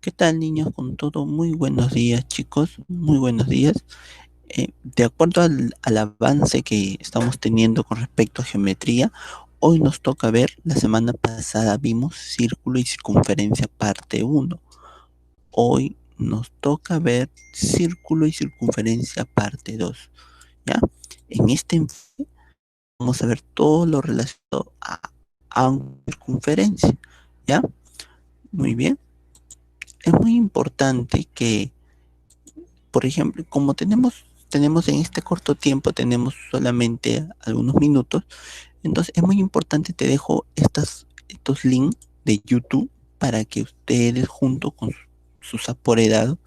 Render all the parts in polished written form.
¿Qué tal, niños? Con todo, muy buenos días, chicos, muy buenos días. De acuerdo al avance que estamos teniendo con respecto a geometría, hoy nos toca ver, la semana pasada vimos círculo y circunferencia parte uno. Hoy nos toca ver círculo y circunferencia parte 2. ¿Ya? En este enfoque vamos a ver todo lo relacionado a ángulo y circunferencia, ¿ya? Muy bien. Es muy importante que, por ejemplo, como tenemos en este corto tiempo, tenemos solamente algunos minutos, entonces es muy importante, te dejo estos links de YouTube para que ustedes junto con sus apoderados,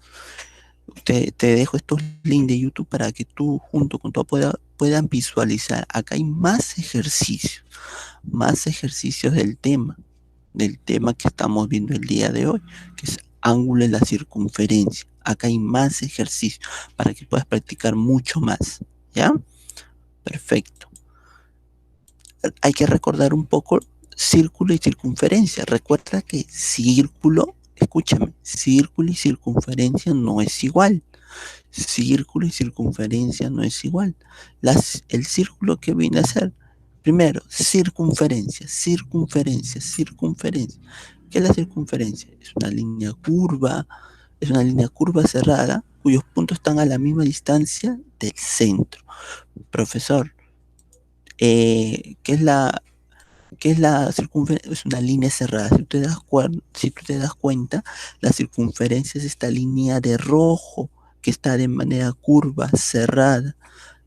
te dejo estos links de YouTube para que tú junto con tu apoderado puedan visualizar. Acá hay más ejercicios del tema que estamos viendo el día de hoy, que es ángulo de la circunferencia. Acá hay más ejercicios para que puedas practicar mucho más. ¿Ya? Perfecto. Hay que recordar un poco círculo y circunferencia. Recuerda que círculo, escúchame, círculo y circunferencia no es igual. Círculo y circunferencia no es igual. El círculo que viene a ser, primero, circunferencia. ¿Qué es la circunferencia? Es una línea curva cerrada cuyos puntos están a la misma distancia del centro. Profesor, ¿qué es la circunferencia? Es una línea cerrada. Si tú te das cuenta, la circunferencia es esta línea de rojo que está de manera curva, cerrada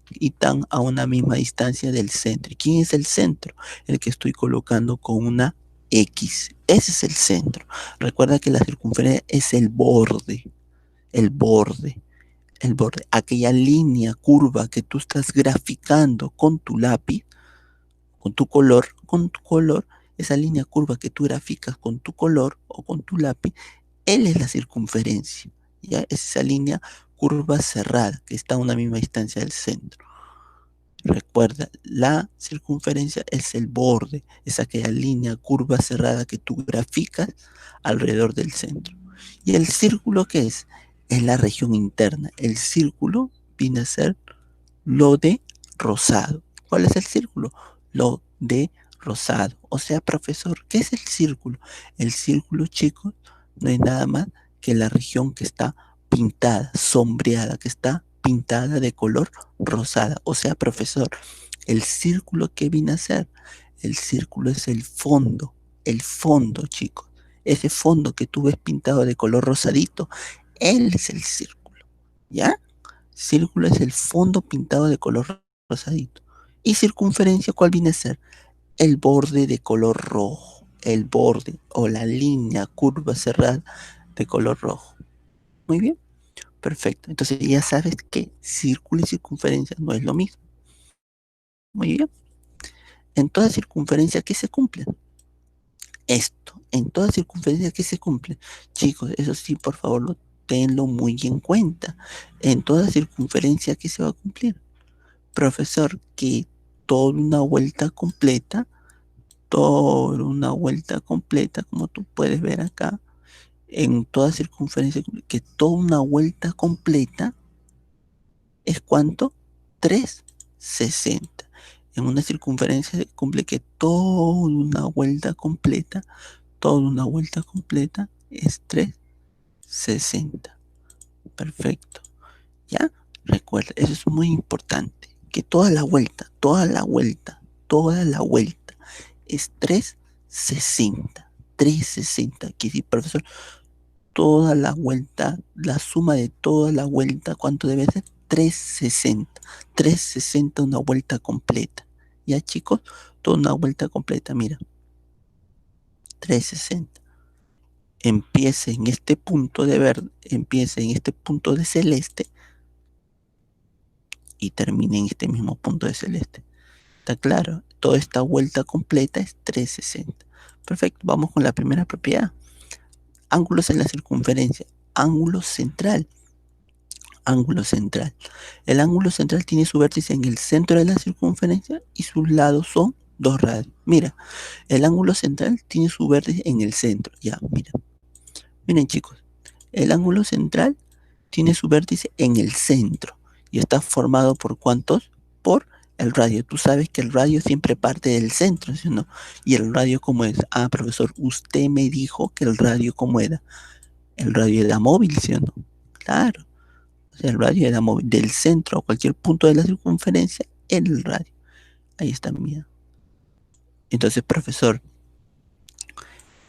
y tan a una misma distancia del centro. ¿Quién es el centro? El que estoy colocando con una X. Ese es el centro. Recuerda que la circunferencia es el borde, el borde, aquella línea curva que tú estás graficando con tu lápiz, con tu color, esa línea curva que tú graficas con tu color o con tu lápiz, él es la circunferencia. ¿Ya? Es esa línea curva cerrada que está a una misma distancia del centro. Recuerda, la circunferencia es el borde, es aquella línea curva cerrada que tú graficas alrededor del centro. ¿Y el círculo qué es? Es la región interna. El círculo viene a ser lo de rosado. ¿Cuál es el círculo? Lo de rosado. O sea, profesor, ¿qué es el círculo? El círculo, chicos, no es nada más que la región que está pintada, sombreada, que está pintada de color rosada. O sea, profesor, el círculo que viene a ser, el círculo es el fondo, chicos. Ese fondo que tú ves pintado de color rosadito, él es el círculo. ¿Ya? Círculo es el fondo pintado de color rosadito. Y circunferencia, ¿cuál viene a ser? El borde de color rojo. El borde o la línea curva cerrada de color rojo. Muy bien, perfecto. Entonces ya sabes que círculo y circunferencia no es lo mismo. Muy bien. En toda circunferencia, ¿qué se cumple? Esto. En toda circunferencia, ¿qué se cumple? Chicos, eso sí, por favor, tenlo muy en cuenta. En toda circunferencia, ¿qué se va a cumplir? Profesor, que toda una vuelta completa, como tú puedes ver acá, en toda circunferencia, que toda una vuelta completa es ¿cuánto? 360. En una circunferencia se cumple que toda una vuelta completa es 360. Perfecto. ¿Ya? Recuerda, eso es muy importante, que toda la vuelta es 360. 360. Que si, profesor, toda la vuelta, la suma de toda la vuelta, ¿cuánto debe ser? 360. 360 una vuelta completa. ¿Ya, chicos? Toda una vuelta completa, mira. 360. Empiece en este punto de celeste y termine en este mismo punto de celeste. ¿Está claro? Toda esta vuelta completa es 360. Perfecto, vamos con la primera propiedad. Ángulos en la circunferencia. Ángulo central. Ángulo central. El ángulo central tiene su vértice en el centro de la circunferencia y sus lados son 2 radios. Mira, el ángulo central tiene su vértice en el centro. Ya, mira. Miren, chicos. El ángulo central tiene su vértice en el centro y está formado por ¿cuántos? Por el radio. Tú sabes que el radio siempre parte del centro, ¿sí o no? ¿Y el radio cómo es? Ah, profesor, usted me dijo que el radio cómo era. El radio era móvil, ¿sí o no? Claro. O sea, el radio era móvil. Del centro a cualquier punto de la circunferencia, en el radio. Ahí está, mía. Entonces, profesor,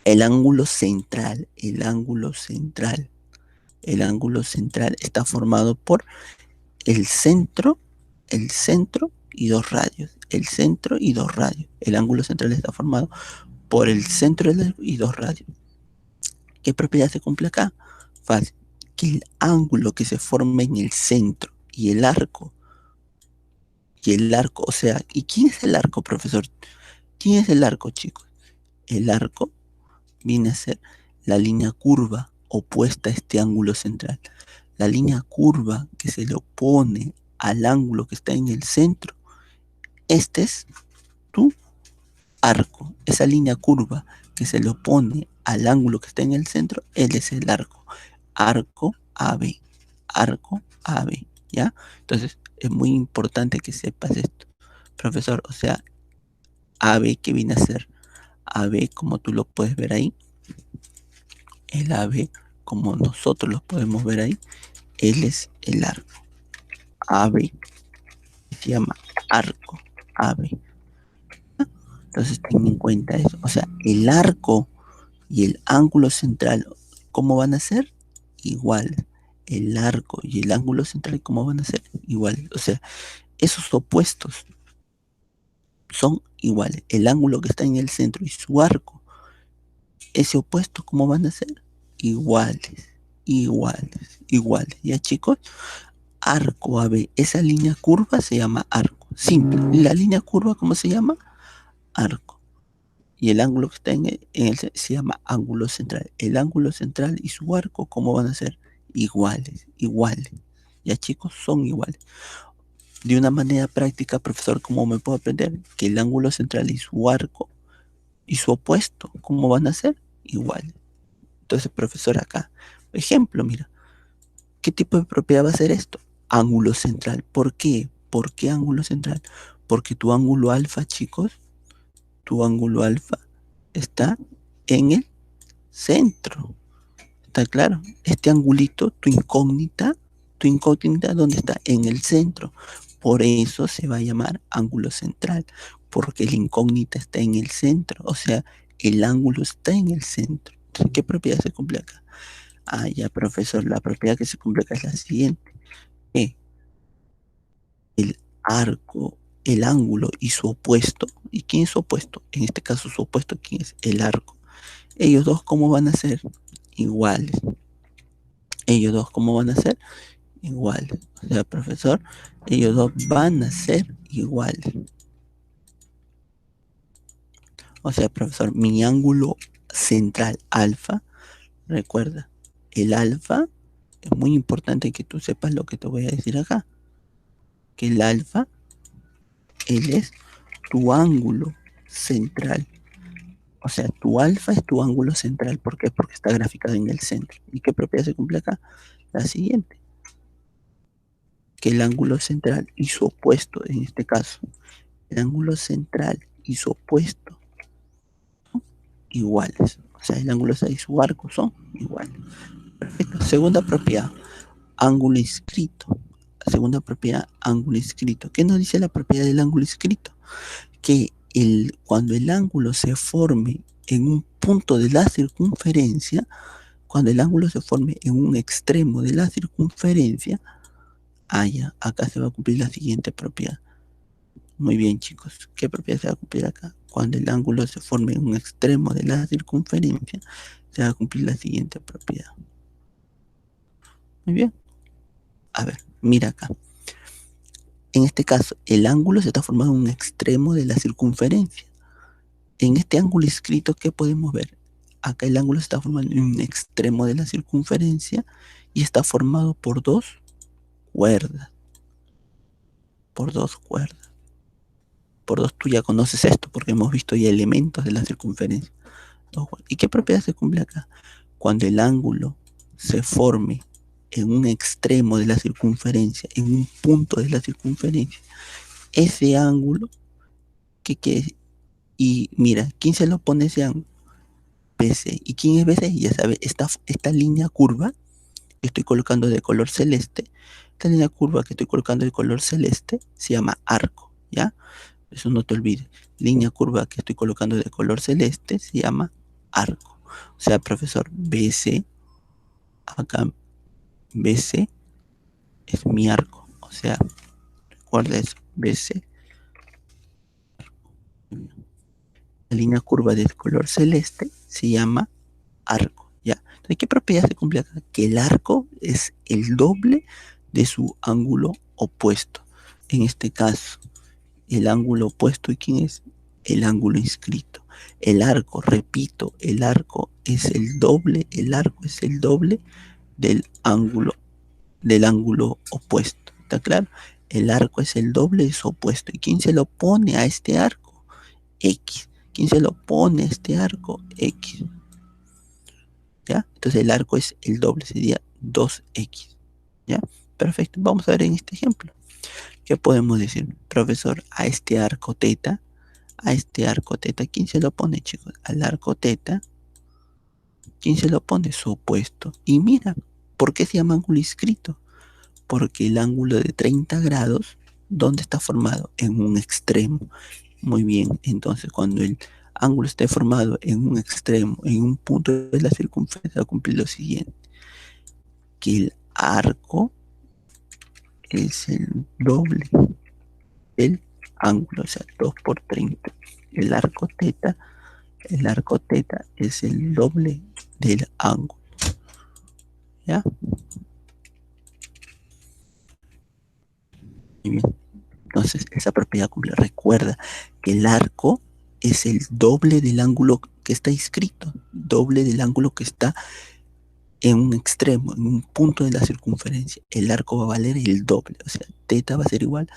el ángulo central está formado por el centro, el centro y dos radios. El centro y dos radios. El ángulo central está formado por el centro y dos radios. ¿Qué propiedad se cumple acá? Fácil. Que el ángulo que se forma en el centro y el arco, o sea, ¿y quién es el arco, profesor? ¿Quién es el arco, chicos? El arco viene a ser la línea curva opuesta a este ángulo central. La línea curva que se le opone al ángulo que está en el centro, este es tu arco. Esa línea curva que se le opone al ángulo que está en el centro, él es el arco. Arco AB. Arco AB. ¿Ya? Entonces, es muy importante que sepas esto, profesor. O sea, AB que viene a ser AB, como tú lo puedes ver ahí. El AB, como nosotros lo podemos ver ahí, él es el arco. AB se llama arco AB. Entonces ten en cuenta eso. O sea, el arco y el ángulo central, ¿cómo van a ser? Igual. El arco y el ángulo central, ¿cómo van a ser? Igual. O sea, esos opuestos son iguales. El ángulo que está en el centro y su arco, ese opuesto, ¿cómo van a ser? Iguales. Iguales. Iguales. ¿Ya, chicos? Arco AB. Esa línea curva se llama arco. Simple. La línea curva, ¿cómo se llama? Arco. Y el ángulo que está se llama ángulo central. El ángulo central y su arco, ¿cómo van a ser? Iguales, iguales. Ya, chicos, son iguales. De una manera práctica, profesor, ¿cómo me puedo aprender? Que el ángulo central y su arco y su opuesto, ¿cómo van a ser? Iguales. Entonces, profesor, acá, ejemplo, mira, ¿qué tipo de propiedad va a ser esto? Ángulo central. ¿Por qué? ¿Por qué ángulo central? Porque tu ángulo alfa, chicos, tu ángulo alfa está en el centro. ¿Está claro? Este angulito, tu incógnita, ¿dónde está? En el centro. Por eso se va a llamar ángulo central, porque la incógnita está en el centro, o sea, el ángulo está en el centro. Entonces, ¿qué propiedad se cumple acá? Ah, ya, profesor, la propiedad que se cumple acá es la siguiente. Que el arco, el ángulo y su opuesto, ¿y quién es su opuesto? En este caso, su opuesto, ¿quién es? El arco. Ellos dos, ¿cómo van a ser? Iguales. Ellos dos, ¿cómo van a ser? Iguales. O sea, profesor, ellos dos van a ser iguales. O sea, profesor, mi ángulo central alfa, recuerda, el alfa, es muy importante que tú sepas lo que te voy a decir acá. Que el alfa, él es tu ángulo central. O sea, tu alfa es tu ángulo central. ¿Por qué? Porque está graficado en el centro. ¿Y qué propiedad se cumple acá? La siguiente. Que el ángulo central y su opuesto, en este caso, el ángulo central y su opuesto son iguales. O sea, el ángulo y su arco son iguales. Perfecto. Segunda propiedad, ángulo inscrito. Segunda propiedad, ángulo inscrito. ¿Qué nos dice la propiedad del ángulo inscrito? Que cuando el ángulo se forme en un punto de la circunferencia, cuando el ángulo se forme en un extremo de la circunferencia, ya, acá se va a cumplir la siguiente propiedad. Muy bien, chicos. ¿Qué propiedad se va a cumplir acá? Cuando el ángulo se forme en un extremo de la circunferencia, se va a cumplir la siguiente propiedad. Muy bien. A ver, mira acá. En este caso, el ángulo se está formando en un extremo de la circunferencia. En este ángulo escrito, ¿qué podemos ver? Acá el ángulo se está formando en un extremo de la circunferencia y está formado por dos cuerdas. Por dos cuerdas. Por dos, tú ya conoces esto porque hemos visto ya elementos de la circunferencia. ¿Y qué propiedad se cumple acá? Cuando el ángulo se forme en un extremo de la circunferencia, en un punto de la circunferencia, ese ángulo que y mira, ¿quién se lo pone ese ángulo? BC. ¿Y quién es BC? Ya sabes, esta línea curva que estoy colocando de color celeste, esta línea curva que estoy colocando de color celeste se llama arco, ¿ya? Eso no te olvides. Línea curva que estoy colocando de color celeste se llama arco. O sea, profesor, BC, acá BC es mi arco. O sea, recuerda eso, BC. La línea curva de color celeste se llama arco, ¿ya? Entonces, ¿qué propiedad se cumple acá? Que el arco es el doble de su ángulo opuesto. En este caso, el ángulo opuesto, ¿y quién es? El ángulo inscrito. El arco, repito, el arco es el doble, el arco es el doble del ángulo opuesto. ¿Está claro? El arco es el doble de su opuesto. ¿Y quién se lo pone a este arco? X. ¿Quién se lo pone a este arco? X. ¿Ya? Entonces el arco es el doble, sería 2x. ¿Ya? Perfecto. Vamos a ver en este ejemplo. ¿Qué podemos decir? Profesor, a este arco teta, ¿quién se lo pone, chicos? Al arco teta, ¿quién se lo pone? Su opuesto. Y mira, ¿por qué se llama ángulo inscrito? Porque el ángulo de 30 grados, ¿dónde está formado? En un extremo. Muy bien, entonces cuando el ángulo esté formado en un extremo, en un punto de la circunferencia, va a cumplir lo siguiente, que el arco es el doble del ángulo, o sea, 2 por 30. El arco teta es el doble del ángulo. ¿Ya? Muy bien. Entonces, esa propiedad cumple. Recuerda que el arco es el doble del ángulo que está inscrito, doble del ángulo que está en un extremo, en un punto de la circunferencia. El arco va a valer el doble, o sea, teta va a ser igual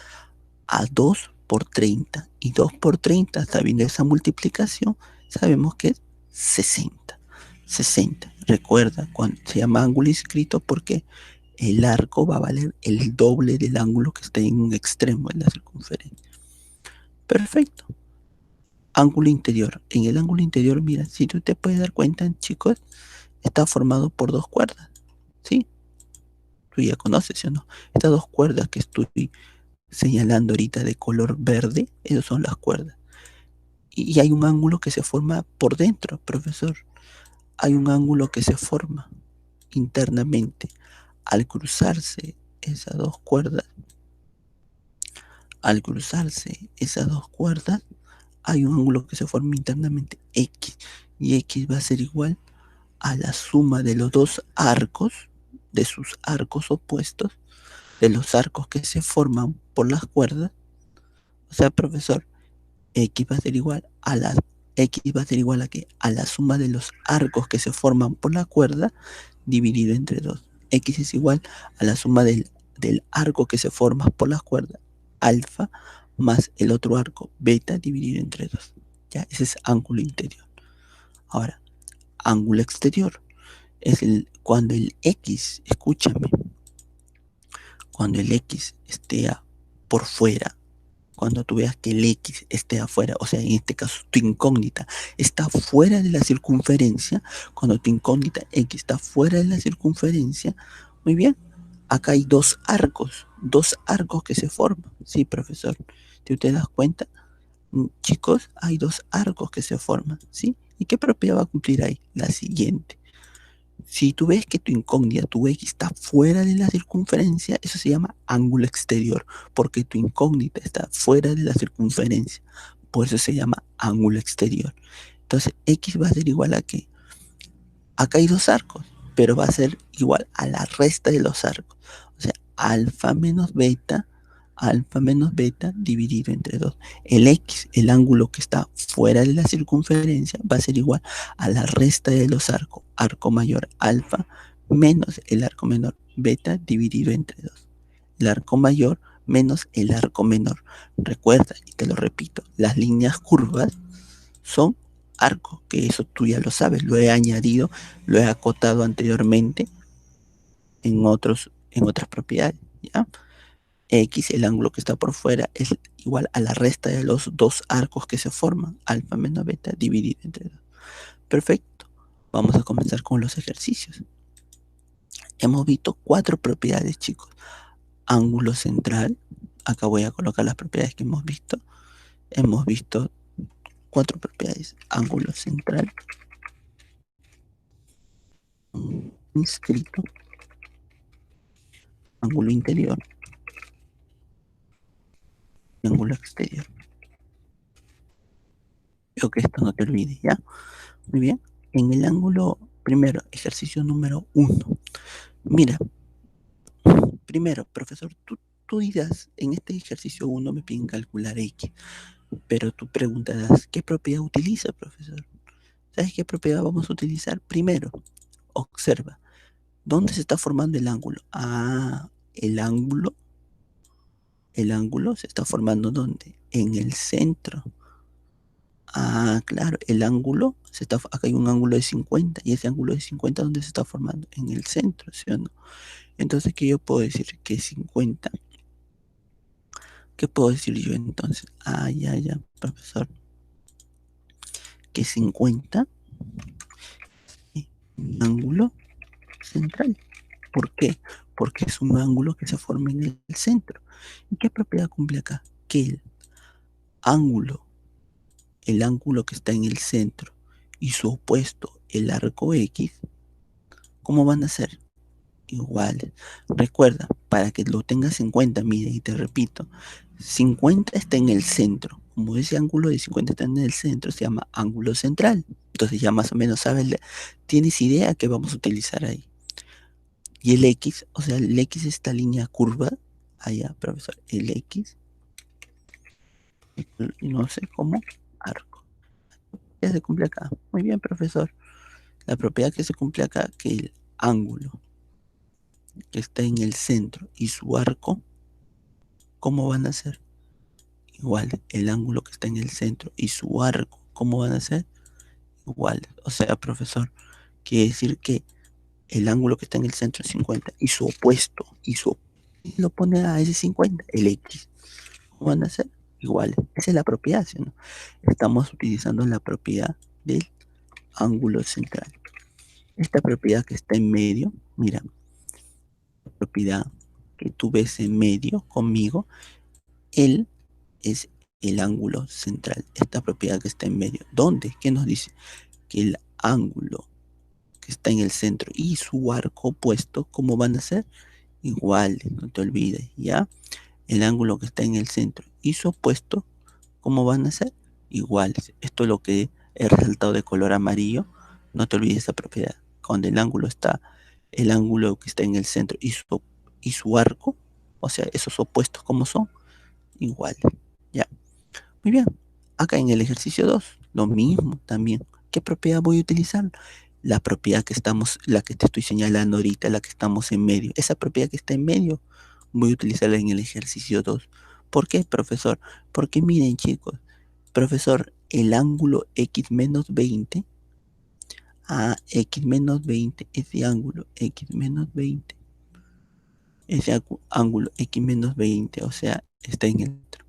a 2 por 30. Y 2 por 30, sabiendo esa multiplicación, sabemos que es 60. 60. Recuerda, cuando se llama ángulo inscrito, porque el arco va a valer el doble del ángulo que está en un extremo de la circunferencia. Perfecto. Ángulo interior. En el ángulo interior, mira, si tú te puedes dar cuenta, chicos, está formado por dos cuerdas. ¿Sí? Tú ya conoces, ¿sí o no? Estas dos cuerdas que estoy señalando ahorita de color verde, esas son las cuerdas. Y hay un ángulo que se forma por dentro, profesor. Hay un ángulo que se forma internamente al cruzarse esas dos cuerdas. Al cruzarse esas dos cuerdas, hay un ángulo que se forma internamente X. Y X va a ser igual a la suma de los dos arcos, de sus arcos opuestos, de los arcos que se forman por las cuerdas. O sea, profesor, X va a ser igual a la X va a ser igual a que a la suma de los arcos que se forman por la cuerda dividido entre 2. X es igual a la suma del arco que se forma por las cuerdas alfa más el otro arco beta dividido entre 2. Ya, ese es ángulo interior. Ahora, ángulo exterior es cuando el X, escúchame, cuando el X esté por fuera, cuando tú veas que el X esté afuera, o sea, en este caso tu incógnita está fuera de la circunferencia, cuando tu incógnita X está fuera de la circunferencia, muy bien, acá hay dos arcos que se forman, ¿sí, profesor? ¿Tú te das cuenta? Chicos, hay dos arcos que se forman, ¿sí? ¿Y qué propiedad va a cumplir ahí? La siguiente. Si tú ves que tu incógnita, tu X está fuera de la circunferencia, eso se llama ángulo exterior, porque tu incógnita está fuera de la circunferencia. Por eso se llama ángulo exterior. Entonces, X va a ser igual a ¿qué? Acá hay dos arcos, pero va a ser igual a la resta de los arcos. O sea, alfa menos beta dividido entre 2. El X, el ángulo que está fuera de la circunferencia, va a ser igual a la resta de los arcos. Arco mayor alfa menos el arco menor beta dividido entre 2. El arco mayor menos el arco menor. Recuerda, y te lo repito, las líneas curvas son arcos, que eso tú ya lo sabes, lo he añadido, lo he acotado anteriormente en otras propiedades, ¿ya? X, el ángulo que está por fuera, es igual a la resta de los dos arcos que se forman, alfa menos beta dividido entre 2. Perfecto. Vamos a comenzar con los ejercicios. Hemos visto 4 propiedades, chicos. Ángulo central. Acá voy a colocar las propiedades que hemos visto. Hemos visto 4 propiedades. Ángulo central. Inscrito. Ángulo interior. Y ángulo exterior. Creo que esto no te olvides, ¿ya? Muy bien. En el ángulo, primero, ejercicio número 1. Mira, primero, profesor, tú dirás, en este ejercicio 1 me piden calcular X, pero tú preguntarás, ¿qué propiedad utiliza, profesor? ¿Sabes qué propiedad vamos a utilizar? Primero, observa, ¿dónde se está formando el ángulo? Ah, el ángulo se está formando ¿dónde? En el centro. Ah, claro, el ángulo, acá hay un ángulo de 50, y ese ángulo de 50, ¿dónde se está formando? En el centro, ¿sí o no? Entonces, ¿qué yo puedo decir? Que 50. ¿Qué puedo decir yo entonces? Ah, ya, profesor. Que 50 es un ángulo central. ¿Por qué? Porque es un ángulo que se forma en el centro. ¿Y qué propiedad cumple acá? Que ángulo, el ángulo que está en el centro y su opuesto, el arco X, ¿cómo van a ser? Iguales. Recuerda, para que lo tengas en cuenta, mire, y te repito, 50 está en el centro. Como ese ángulo de 50 está en el centro, se llama ángulo central. Entonces ya más o menos sabes, tienes idea que vamos a utilizar ahí. Y el X, o sea, el X es esta línea curva, allá, profesor, el X, no sé cómo, arco. Ya se cumple acá. Muy bien, profesor. La propiedad que se cumple acá, que el ángulo que está en el centro y su arco, ¿cómo van a ser? Igual, el ángulo que está en el centro y su arco, ¿cómo van a ser? Igual. O sea, profesor, quiere decir que el ángulo que está en el centro es 50 y su opuesto, lo pone a ese 50, el X. ¿Cómo van a ser? Iguales. Esa es la propiedad, ¿sí o no? Estamos utilizando la propiedad del ángulo central. Esta propiedad que está en medio, mira, la propiedad que tú ves en medio conmigo, él es el ángulo central. Esta propiedad que está en medio. ¿Dónde? ¿Qué nos dice? Que el ángulo que está en el centro y su arco opuesto, ¿cómo van a ser? Iguales, no te olvides, ¿ya? El ángulo que está en el centro y su opuesto, ¿cómo van a ser? Iguales. Esto es lo que he resaltado de color amarillo. No te olvides esa propiedad. Cuando el ángulo que está en el centro y su arco, o sea, esos opuestos, ¿cómo son? Iguales. Ya. Muy bien. Acá en el ejercicio 2 lo mismo también. ¿Qué propiedad voy a utilizar? La que te estoy señalando ahorita, la que estamos en medio. Esa propiedad que está en medio, voy a utilizarla en el ejercicio 2. ¿Por qué, profesor? Porque miren, chicos, profesor, el ángulo x menos 20 a x menos 20, ese ángulo x menos 20, ese ángulo x menos 20, o sea, está en el centro.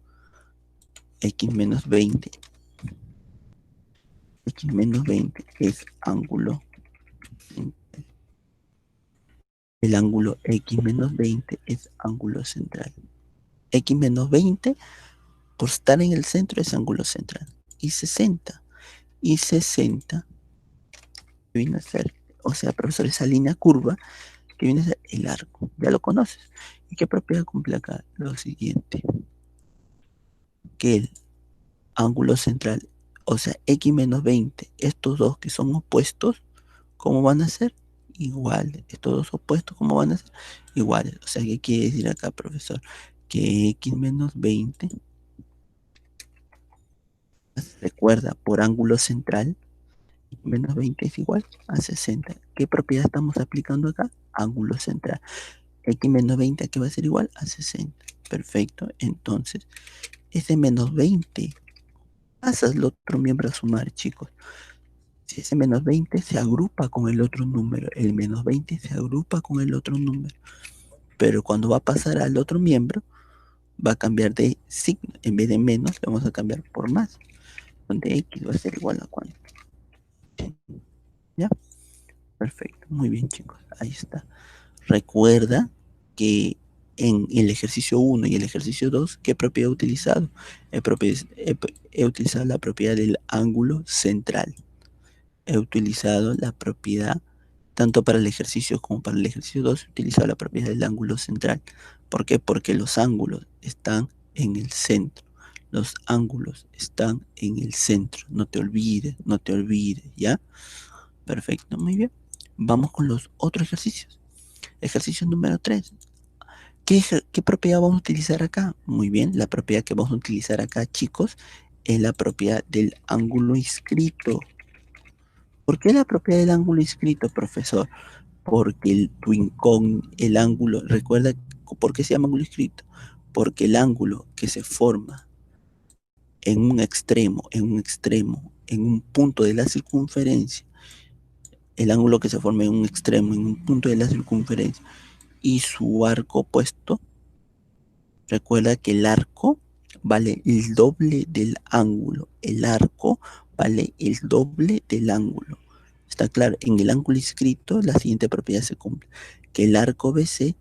X menos 20 X menos 20 es ángulo. El ángulo X menos 20 es ángulo central. X menos 20, por estar en el centro, es ángulo central. Y 60. Y 60 viene a ser, o sea, profesor, esa línea curva que viene a ser el arco. Ya lo conoces. ¿Y qué propiedad cumple acá? Lo siguiente. Que el ángulo central, o sea, X menos 20, estos dos que son opuestos, ¿cómo van a ser? Iguales. Estos dos opuestos, ¿cómo van a ser? Iguales. O sea, ¿qué quiere decir acá, profesor? Que X menos 20, recuerda, por ángulo central, menos 20 es igual a 60. ¿Qué propiedad estamos aplicando acá? Ángulo central. X menos 20, ¿a qué va a ser igual? A 60. Perfecto. Entonces, ese menos 20, pasas el otro miembro a sumar, chicos. ese menos 20 se agrupa con el otro número, el menos 20 se agrupa con el otro número, pero cuando va a pasar al otro miembro, va a cambiar de signo, en vez de menos, le vamos a cambiar por más, donde x va a ser igual a cuánto. ¿Ya? Perfecto, muy bien chicos, ahí está. Recuerda que en el ejercicio 1 y el ejercicio 2, ¿qué propiedad he utilizado? He utilizado la propiedad del ángulo central. He utilizado la propiedad, tanto para el ejercicio como para el ejercicio 2, he utilizado la propiedad del ángulo central. ¿Por qué? Porque los ángulos están en el centro. Los ángulos están en el centro. No te olvides, no te olvides, ¿ya? Perfecto, muy bien. Vamos con los otros ejercicios. Ejercicio número 3. ¿Qué propiedad vamos a utilizar acá? Muy bien, la propiedad que vamos a utilizar acá, chicos, es la propiedad del ángulo inscrito. ¿Por qué la propiedad del ángulo inscrito, profesor? Porque el ángulo, recuerda, ¿por qué se llama ángulo inscrito? Porque el ángulo que se forma en un punto de la circunferencia, el ángulo que se forma en un extremo, en un punto de la circunferencia, y su arco opuesto, recuerda que el arco vale el doble del ángulo. El arco vale el doble del ángulo. Está claro, en el ángulo inscrito la siguiente propiedad se cumple, que el arco BC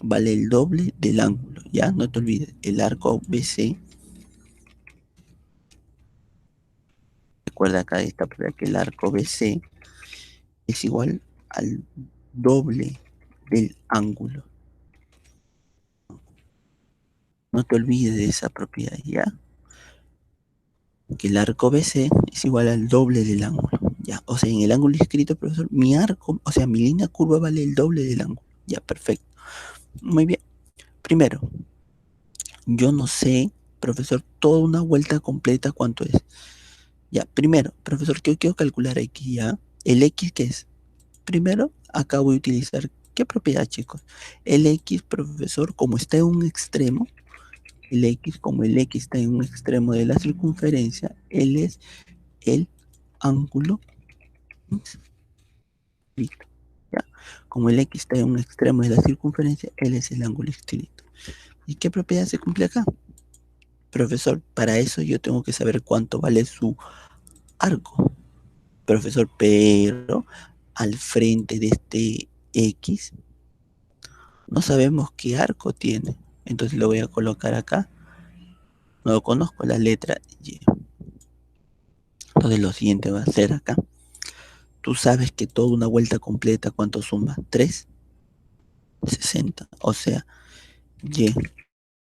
vale el doble del ángulo. Ya, no te olvides, el arco BC, recuerda acá esta propiedad que el arco BC es igual al doble del ángulo. No te olvides de esa propiedad, ¿ya? Que el arco BC es igual al doble del ángulo. Ya, o sea, en el ángulo inscrito, profesor, mi arco, o sea, mi línea curva vale el doble del ángulo. Ya, perfecto. Muy bien. Primero, yo no sé, profesor, toda una vuelta completa cuánto es. Ya, primero, profesor, que yo quiero calcular X, ya. ¿El X qué es? Primero, acá voy a utilizar, ¿qué propiedad, chicos? El X, profesor, como está en un extremo, el X, como el X está en un extremo de la circunferencia, él es el ángulo inscrito. ¿Ya? Como el X está en un extremo de la circunferencia, él es el ángulo inscrito. ¿Y qué propiedad se cumple acá? Profesor, para eso yo tengo que saber cuánto vale su arco. Profesor, pero al frente de este X no sabemos qué arco tiene. Entonces lo voy a colocar acá. No lo conozco, la letra Y. Entonces lo siguiente va a ser acá. Tú sabes que toda una vuelta completa, ¿cuánto suma? 360. O sea, Y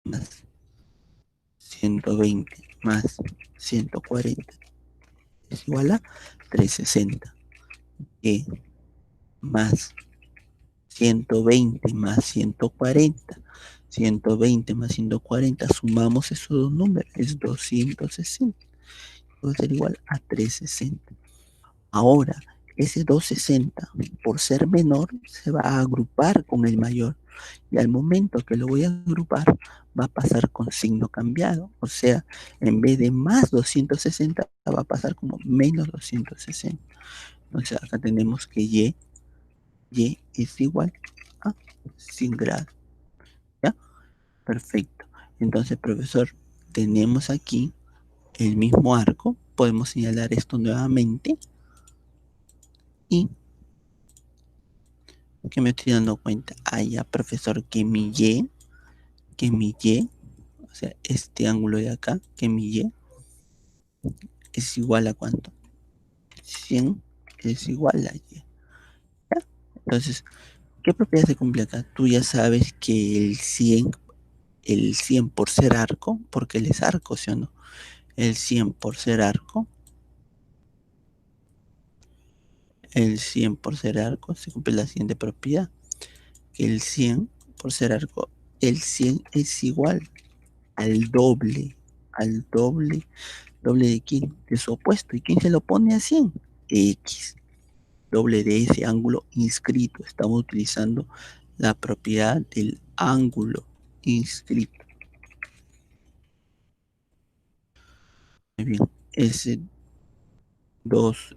más 120 más 140 es igual a 360. Y más 120 más 140. 120 más 140, sumamos esos dos números, es 260. Va a ser igual a 360. Ahora, ese 260, por ser menor, se va a agrupar con el mayor. Y al momento que lo voy a agrupar, va a pasar con signo cambiado. O sea, en vez de más 260, va a pasar como menos 260. Entonces acá tenemos que Y es igual a 100 grados. ¿Ya? Perfecto. Entonces, profesor, tenemos aquí el mismo arco. Podemos señalar esto nuevamente. Y que me estoy dando cuenta. Ah, ya, profesor, que mi Y, o sea, este ángulo de acá, que mi Y es igual a cuánto? 100 es igual a Y. ¿Ya? Entonces, ¿qué propiedad se cumple acá? Tú ya sabes que el cien por ser arco, porque él es arco, ¿sí o no? El 100 por ser arco, el 100 por ser arco, se cumple la siguiente propiedad, que el 100 por ser arco, el 100 es igual al doble, doble de quién, de su opuesto. ¿Y quién se lo pone a 100? X, doble de ese ángulo inscrito. Estamos utilizando la propiedad del ángulo inscrito. Muy bien, ese 2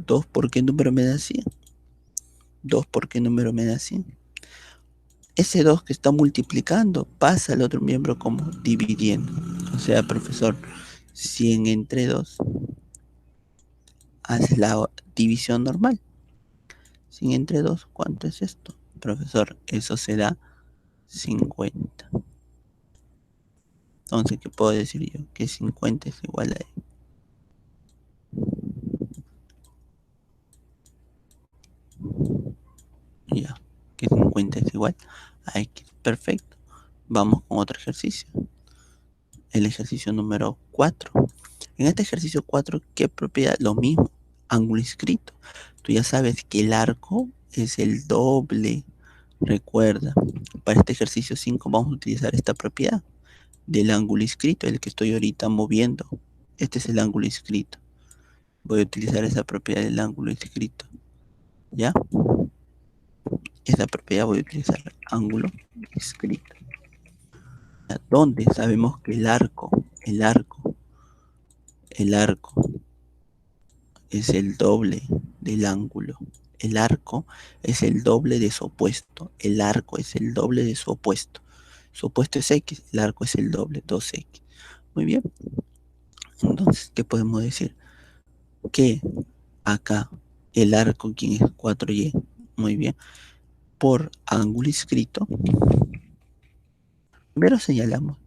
2, ¿por qué número me da 100? 2, ¿por qué número me da 100? Ese 2 que está multiplicando pasa al otro miembro como dividiendo. O sea, profesor, 100 entre 2 hace la división normal. 100 entre 2, ¿cuánto es esto? Profesor, eso será 50. Entonces, ¿qué puedo decir yo? Que 50 es igual a E. Ya, que 50 es igual a X. Perfecto. Vamos con otro ejercicio. El ejercicio número 4. En este ejercicio 4, ¿qué propiedad? Lo mismo, ángulo inscrito. Tú ya sabes que el arco es el doble. Recuerda, para este ejercicio 5 vamos a utilizar esta propiedad del ángulo inscrito, el que estoy ahorita moviendo. Este es el ángulo inscrito. Voy a utilizar esa propiedad del ángulo inscrito. ¿Ya? Esa propiedad voy a utilizar ángulo inscrito. ¿Dónde sabemos que el arco es el doble del ángulo? El arco es el doble de su opuesto. El arco es el doble de su opuesto. Su opuesto es X, el arco es el doble, 2X. Muy bien. Entonces, ¿qué podemos decir? Que acá el arco, ¿quién es? 4Y. Muy bien. Por ángulo inscrito, primero señalamos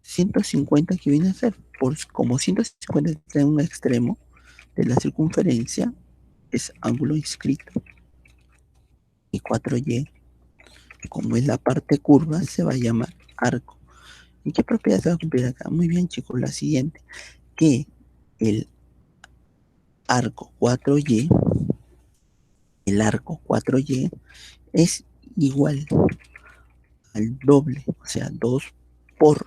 150 que viene a ser. Como 150 está en un extremo de la circunferencia, es ángulo inscrito. Y 4Y, como es la parte curva, se va a llamar arco. ¿Y qué propiedad se va a cumplir acá? Muy bien, chicos, la siguiente. Que el arco 4Y, el arco 4Y es igual al doble, o sea, 2 por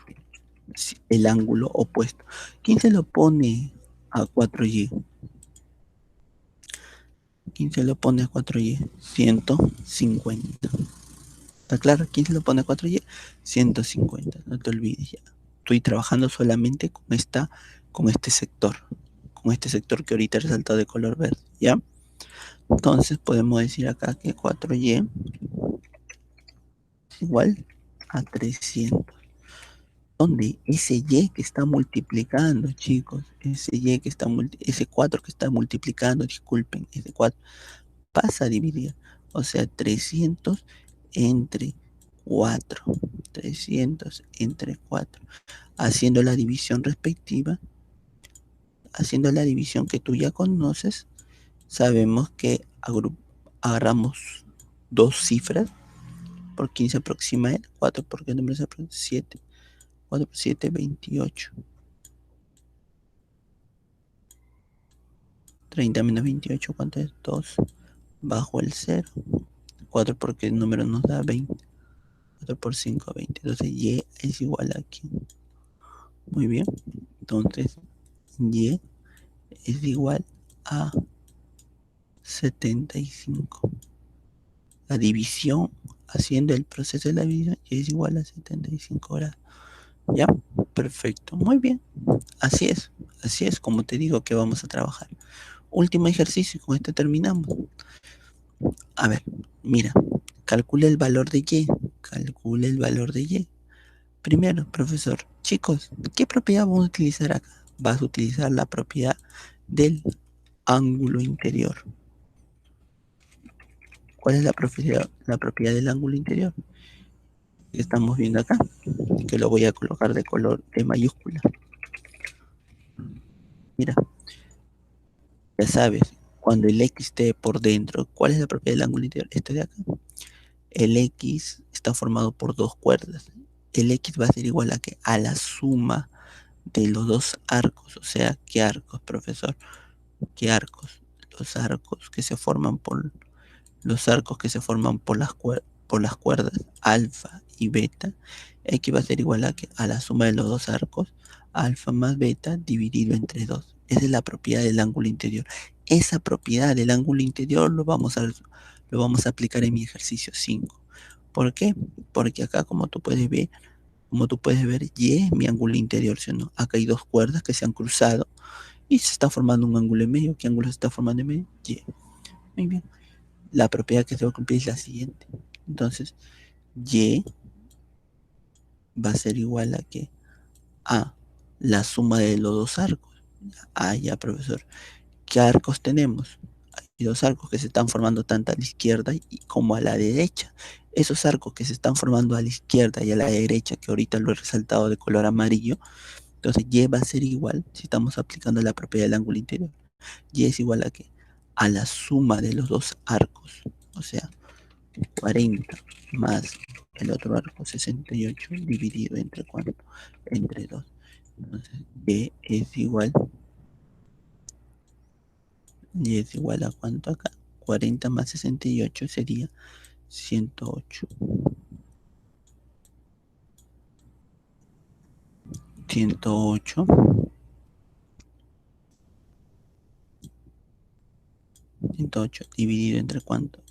el ángulo opuesto. ¿Quién se lo pone a 4Y? ¿Quién se lo pone a 4Y? 150. ¿Está claro? ¿Quién se lo pone a 4Y? 150. No te olvides ya. Estoy trabajando solamente con este sector. Con este sector que ahorita he resaltado de color verde. ¿Ya? Entonces podemos decir acá que 4Y es igual a 300. Donde ese Y que está multiplicando, chicos, ese 4 que está multiplicando, disculpen, ese 4 pasa a dividir, o sea, 300 entre 4, 300 entre 4, haciendo la división respectiva, haciendo la división que tú ya conoces, sabemos que agarramos dos cifras, por 15 aproxima el 4, porque el número es 7, 4 por 7, 28. 30 menos 28, ¿cuánto es? 2 bajo el 0. 4 porque el número nos da 20. 4 por 5, 20. Entonces Y es igual a aquí. Muy bien. Entonces Y es igual a 75. La división, haciendo el proceso de la división, Y es igual a 75 grados. ¿Ya? Perfecto. Muy bien. Así es. Así es como te digo que vamos a trabajar. Último ejercicio y con este terminamos. A ver, mira, calcule el valor de Y. Calcule el valor de Y. Primero, profesor, chicos, ¿qué propiedad vamos a utilizar acá? Vas a utilizar la propiedad del ángulo interior. ¿Cuál es la propiedad del ángulo interior? Que estamos viendo acá, que lo voy a colocar de color de mayúscula. Mira, ya sabes, cuando el X esté por dentro, ¿cuál es la propiedad del ángulo interior? Este de acá. El X está formado por dos cuerdas. El X va a ser igual a que a la suma de los dos arcos. O sea, ¿qué arcos, profesor? ¿Qué arcos? Los arcos que se forman por las cuerdas alfa y beta. X va a ser igual a la suma de los dos arcos, alfa más beta dividido entre 2. Esa es la propiedad del ángulo interior. Esa propiedad del ángulo interior lo vamos a aplicar en mi ejercicio 5. ¿Por qué? Porque acá, como tú puedes ver, Y es mi ángulo interior, ¿sí o no? Acá hay dos cuerdas que se han cruzado y se está formando un ángulo en medio. ¿Qué ángulo se está formando en medio? Y. Muy bien. La propiedad que se va a cumplir es la siguiente. Entonces, y va a ser igual a que a la suma de los dos arcos. Ah, ya, profesor. ¿Qué arcos tenemos? Hay dos arcos que se están formando tanto a la izquierda como a la derecha. Esos arcos que se están formando a la izquierda y a la derecha, que ahorita lo he resaltado de color amarillo, entonces y va a ser igual, si estamos aplicando la propiedad del ángulo interior, y es igual a que a la suma de los dos arcos, o sea, 40 más el otro arco 68 dividido entre cuánto, entre 2. Entonces, y es igual a cuánto acá, 40 más 68 sería 108. 108, 108 dividido entre cuánto,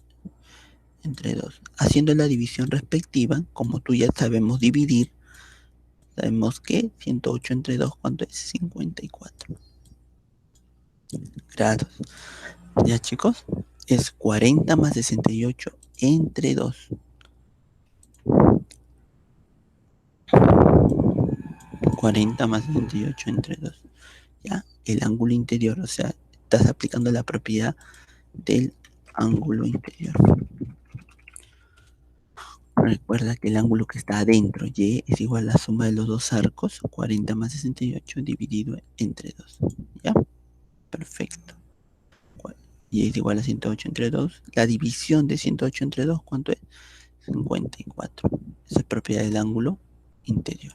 entre 2. Haciendo la división respectiva, como tú ya sabemos dividir, sabemos que 108 entre 2, ¿cuánto es? 54 grados. ¿Ya, chicos? Es 40 más 68 entre 2. 40 más 68 entre 2. ¿Ya? El ángulo interior, o sea, estás aplicando la propiedad del ángulo interior. Recuerda que el ángulo que está adentro, y es igual a la suma de los dos arcos, 40 más 68 dividido entre 2. ¿Ya? Perfecto. Y es igual a 108 entre 2. La división de 108 entre 2, ¿cuánto es? 54. Esa es propiedad del ángulo interior.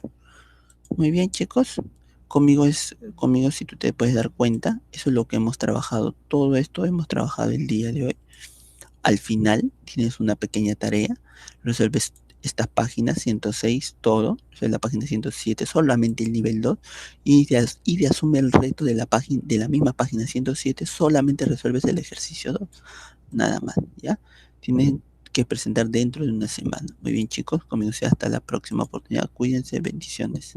Muy bien, chicos. Conmigo, si tú te puedes dar cuenta, eso es lo que hemos trabajado. Todo esto hemos trabajado el día de hoy. Al final tienes una pequeña tarea, resuelves esta página 106 todo, o la página 107 solamente el nivel 2 y de asume el reto de la página de la misma página 107 solamente resuelves el ejercicio 2, nada más, ¿ya? Tienen que presentar dentro de una semana. Muy bien, chicos, comience hasta la próxima oportunidad. Cuídense, bendiciones.